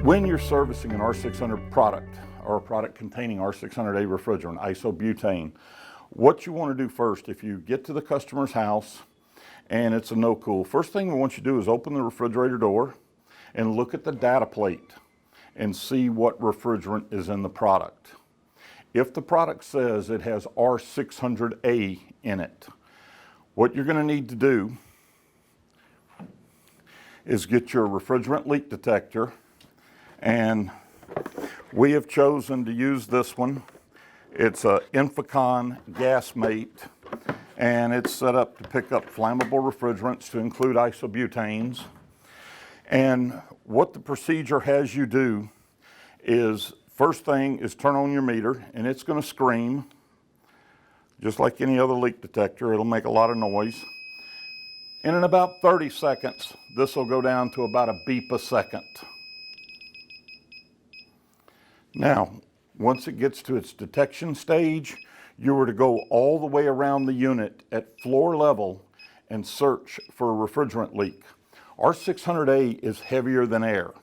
When you're servicing an R600 product or a product containing R600a refrigerant, isobutane, what you want to do first, if you get to the customer's house and it's a no-cool, first thing we want you to do is open the refrigerator door and look at the data plate and see what refrigerant is in the product. If the product says it has R600a in it, what you're going to need to do is get your refrigerant leak detector, and we have chosen to use this one. It's a Infocon GasMate, and it's set up to pick up flammable refrigerants to include isobutanes. And what the procedure has you do is, first thing is turn on your meter, and it's going to scream just like any other leak detector. It'll make a lot of noise. And in about 30 seconds, this will go down to about a beep a second. Now, once it gets to its detection stage, you were to go all the way around the unit at floor level and search for a refrigerant leak. R600a is heavier than air.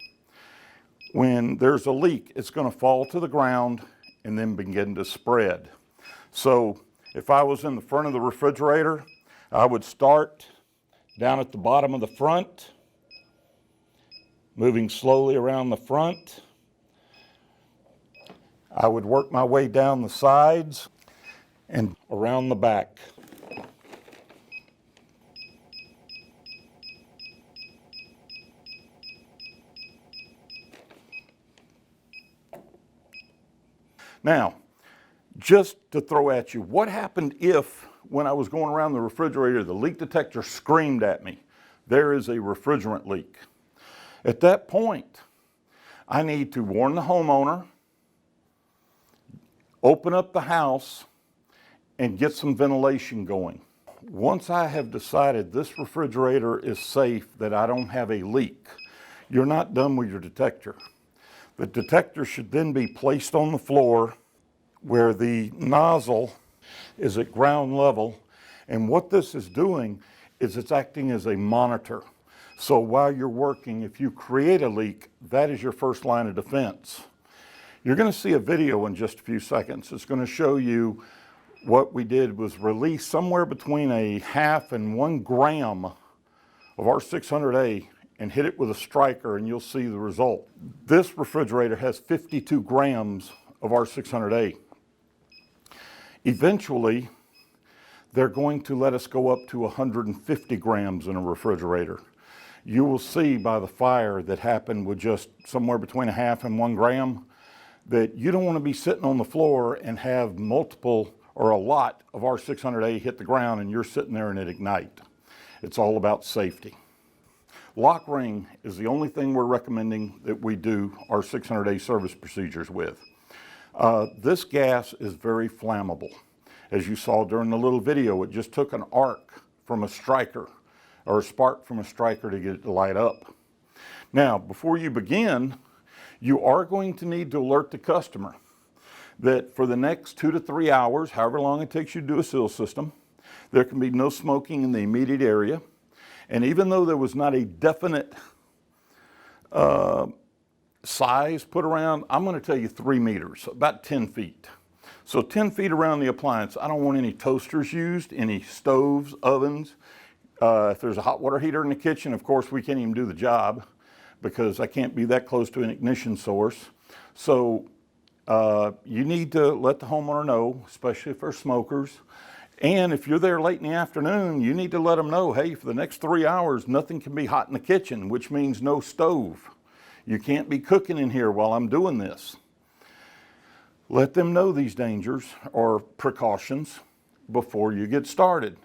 When there's a leak, it's going to fall to the ground and then begin to spread. So if I was in the front of the refrigerator, I would start down at the bottom of the front, moving slowly around the front. I would work my way down the sides and around the back. Now, just to throw at you, what happened if, when I was going around the refrigerator, the leak detector screamed at me, there is a refrigerant leak? At that point, I need to warn the homeowner, open up the house, and get some ventilation going. Once I have decided this refrigerator is safe, that I don't have a leak, you're not done with your detector. The detector should then be placed on the floor where the nozzle is at ground level. And what this is doing is it's acting as a monitor. So while you're working, if you create a leak, that is your first line of defense. You're going to see a video in just a few seconds. It's going to show you what we did was release somewhere between a half and 1 gram of R600a and hit it with a striker, and you'll see the result. This refrigerator has 52 grams of R600a. Eventually, they're going to let us go up to 150 grams in a refrigerator. You will see by the fire that happened with just somewhere between a half and 1 gram that you don't want to be sitting on the floor and have multiple or a lot of R600a hit the ground and you're sitting there and it ignite. It's all about safety. Lock ring is the only thing we're recommending that we do R600a service procedures with. This gas is very flammable. As you saw during the little video, it just took an arc from a striker or a spark from a striker to get it to light up. Now, before you begin, you are going to need to alert the customer that for the next 2 to 3 hours, however long it takes you to do a seal system, there can be no smoking in the immediate area. And even though there was not a definite size put around, I'm going to tell you 3 meters, about 10 feet. So 10 feet around the appliance. I don't want any toasters used, any stoves, ovens. If there's a hot water heater in the kitchen, of course, we can't even do the job because I can't be that close to an ignition source. So you need to let the homeowner know, especially for smokers. And if you're there late in the afternoon, you need to let them know, hey, for the next 3 hours, nothing can be hot in the kitchen, which means no stove. You can't be cooking in here while I'm doing this. Let them know these dangers or precautions before you get started.